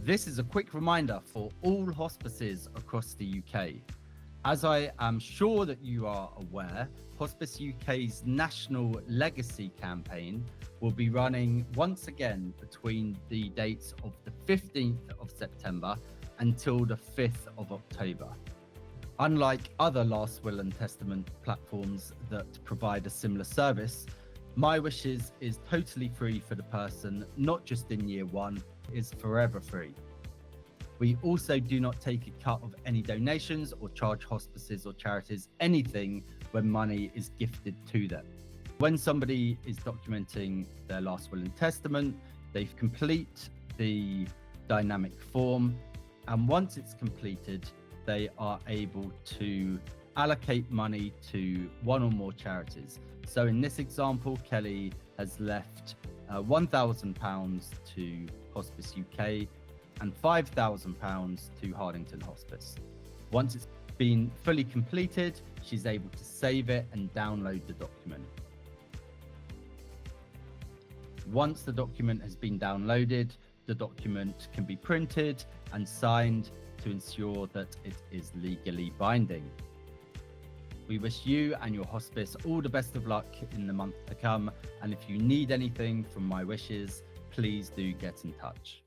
This is a quick reminder for all hospices across the UK. As I am sure that you are aware, Hospice UK's National Legacy campaign will be running once again between the dates of the 15th of September until the 5th of October. Unlike other last will and testament platforms that provide a similar service, MyWishes is totally free for the person, not just in year one, is forever free. We also do not take a cut of any donations or charge hospices or charities anything when money is gifted to them. When somebody is documenting their last will and testament, they complete the dynamic form, and once it's completed, they are able to allocate money to one or more charities. So in this example, Kelly has left £1,000 to Hospice UK and £5,000 to Hardington Hospice. Once it's been fully completed, she's able to save it and download the document. Once the document has been downloaded, the document can be printed and signed to ensure that it is legally binding. We wish you and your hospice all the best of luck in the month to come, and if you need anything from MyWishes, please do get in touch.